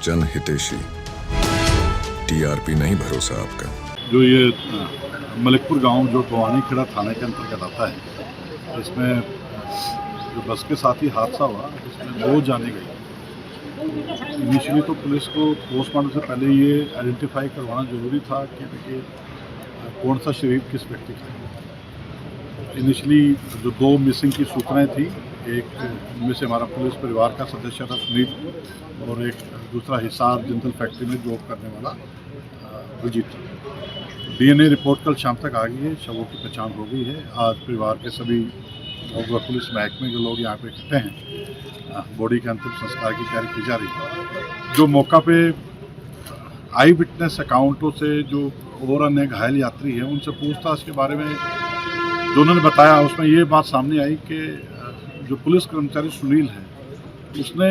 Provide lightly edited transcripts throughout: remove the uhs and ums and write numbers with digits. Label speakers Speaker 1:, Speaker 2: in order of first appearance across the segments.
Speaker 1: जन हितेशी। टीआरपी नहीं भरोसा आपका।
Speaker 2: जो ये मलिकपुर गांव जो भवानी खेड़ा थाने के अंतर्गत आता है, इसमें जो बस के साथ ही हादसा हुआ, इसमें 2 जाने गई। इनिशियली तो पुलिस को पोस्टमार्टम से पहले ये आइडेंटिफाई करवाना जरूरी था कि देखिए कौन सा शरीर किस व्यक्ति का है। इनिशियली जो 2 मिसिंग की सूचनाएं थी, एक उनमें से हमारा पुलिस परिवार का सदस्य था सुनील, और एक दूसरा हिसार जिंदल फैक्ट्री में जॉब करने वाला अजीत। डीएनए रिपोर्ट कल शाम तक आ गई है, शवों की पहचान हो गई है। आज परिवार के सभी और पुलिस महकमे के लोग यहाँ पे इकट्ठे हैं। बॉडी के अंतिम संस्कार की तैयारी की जा रही है। जो मौका पे आई विटनेस अकाउंटों से जो और अन्य घायल यात्री हैं, उनसे पूछताछ के बारे में जो उन्होंने बताया, उसमें ये बात सामने आई कि जो पुलिस कर्मचारी सुनील है, उसने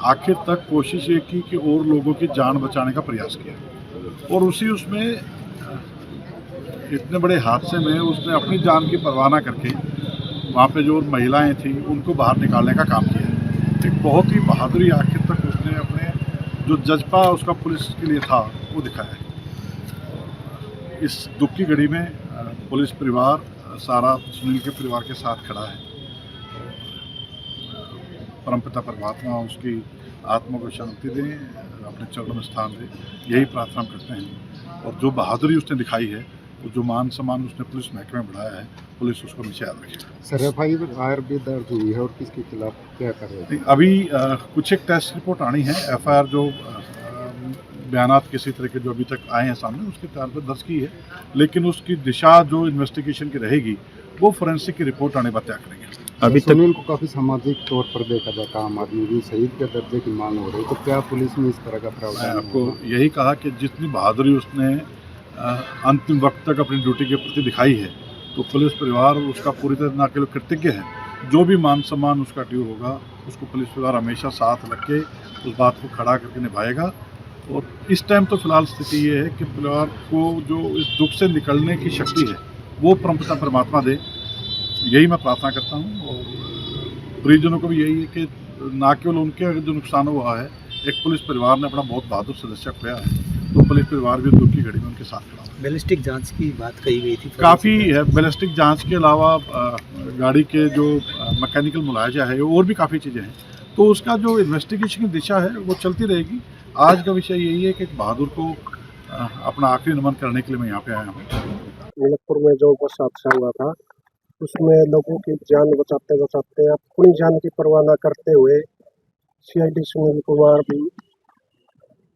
Speaker 2: आखिर तक कोशिश ये की कि और लोगों की जान बचाने का प्रयास किया, और उसमें इतने बड़े हादसे में उसने अपनी जान की परवाह न करके वहाँ पे जो महिलाएं थी उनको बाहर निकालने का काम किया। एक बहुत ही बहादुरी आखिर तक उसने अपने जो जज्बा उसका पुलिस के लिए था वो दिखाया है। इस दुख की घड़ी में पुलिस परिवार सारा सुनील के परिवार के साथ खड़ा है। परमपिता परमात्मा उसकी आत्मा को शांति दें, अपने चरणों में स्थान दें, यही प्रार्थना हम करते हैं। और जो बहादुरी उसने दिखाई है, और जो मान सम्मान उसने पुलिस महकमे में बढ़ाया है, पुलिस उसको हमेशा याद रखेगी।
Speaker 3: सर एफआईआर भी दर्ज हुई है, और किसके खिलाफ क्या कर रहे हैं?
Speaker 2: अभी कुछ एक टेस्ट रिपोर्ट आनी है। एफआईआर जो बयानात किसी तरह के जो अभी तक आए हैं सामने, उसके तौर पर दर्ज की है, लेकिन उसकी दिशा जो इन्वेस्टिगेशन की रहेगी वो फोरेंसिक की रिपोर्ट आने पर तय करेंगे।
Speaker 3: अभी सुनील को काफ़ी सामाजिक तौर पर देखा जाता है, आम आदमी भी शहीद के दर्जे की मांग हो रही, तो क्या पुलिस में इस तरह का
Speaker 2: मैं
Speaker 3: प्रावधान
Speaker 2: आपको
Speaker 3: होगा?
Speaker 2: यही कहा कि जितनी बहादुरी उसने अंतिम वक्त तक अपनी ड्यूटी के प्रति दिखाई है, तो पुलिस परिवार उसका पूरी तरह न केवल कृतज्ञ है, जो भी मान सम्मान उसका ड्यू होगा उसको पुलिस परिवार हमेशा साथ रख के उस बात को खड़ा करके निभाएगा। और इस टाइम तो फिलहाल स्थिति ये है कि परिवार को जो इस दुख से निकलने की शक्ति है वो परमपिता परमात्मा दे, यही मैं प्रार्थना करता हूँ। और परिजनों को भी यही है कि ना केवल उनके जो नुकसान हुआ है, एक पुलिस परिवार ने अपना बहुत बहादुर सदस्य खोया है, तो पुलिस परिवार भी दुख की घड़ी में उनके साथ खड़ा है।
Speaker 4: बैलिस्टिक जांच की बात कही गई थी,
Speaker 2: काफ़ी है। बैलिस्टिक जांच के अलावा गाड़ी के जो मैकेनिकल मुलायजा है और भी काफ़ी चीज़ें हैं, तो उसका जो इन्वेस्टिगेशन की दिशा है वो चलती रहेगी। आज का विषय यही है कि एक बहादुर को अपना आखिरी नमन करने के लिए मैं यहाँ पे आया हूँ।
Speaker 5: मलिकपुर में जो बस हादसा हुआ था, उसमें लोगों की जान बचाते बचाते अपनी जान की परवाह न करते हुए सीआईडी सुनील कुमार भी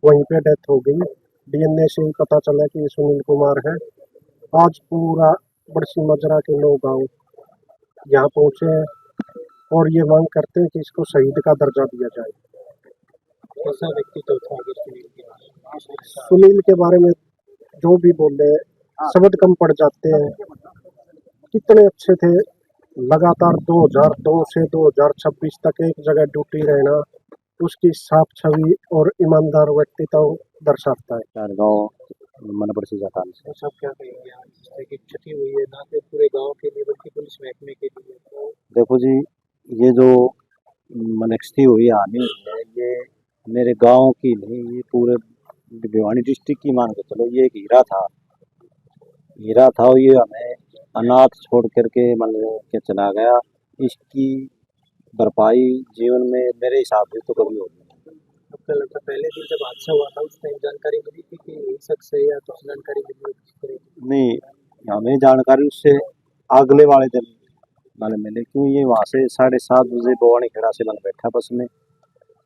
Speaker 5: वहीं पे डेथ हो गई। डीएनए से ही पता चला कि ये सुनील कुमार है। आज पूरा बड़सी मजरा के लोग गाँव यहाँ पहुँचे हैं और ये मांग करते हैं कि इसको शहीद का दर्जा दिया जाए।
Speaker 4: कैसा व्यक्तित्व था
Speaker 5: सुनील के बारे में जो भी बोले शब्द कम पड़ जाते हैं। कितने अच्छे थे, लगातार 2002 से 2026 तक एक जगह ड्यूटी रहना उसकी साफ छवि और ईमानदार व्यक्तित्व दर्शाता है।
Speaker 6: गाँव मनपुर से जाता है।
Speaker 4: सब क्या कहेंगे आज जिससे कि क्षति हुई है, ना सिर्फ पूरे गांव के लिए बल्कि पुलिस महकमे के लिए? तो
Speaker 6: देखो जी, ये जो मनक्षति हुई हानि हुई है, ये मेरे गांव की नहीं, ये पूरे भिवानी डिस्ट्रिक्ट की मान के चलो। ये एक हीरा था और ये हमें अनाथ छोड़ करके मतलब के चला गया। इसकी भरपाई जीवन में मेरे हिसाब से तो कभी होगी।
Speaker 4: आपका लगता पहले दिन जब हादसा हुआ था उस टाइम जानकारी मिली थी कि यही शख्स है, या तो जानकारी मिली किस तरह की?
Speaker 6: नहीं, हमें जानकारी उससे अगले वाले दिन मतलब मिले, क्यों ये वहाँ से 7:30 बजे भवानी खेड़ा से मतलब बैठा बस में,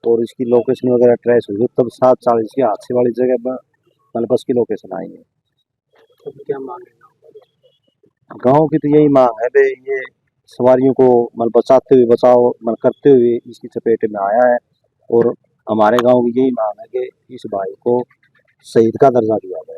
Speaker 6: और इसकी लोकेशन वगैरह ट्रेस हुई तब 7:40 की हादसे वाली जगह पर मतलब बस की लोकेशन आई है।
Speaker 4: तो क्या मांग है
Speaker 6: गाँव की? तो यही मांग है भाई, ये सवारियों को मतलब बचाते हुए बचाव मतलब करते हुए इसकी चपेट में आया है, और हमारे गांव की यही मांग है कि इस भाई को शहीद का दर्जा दिया जाए।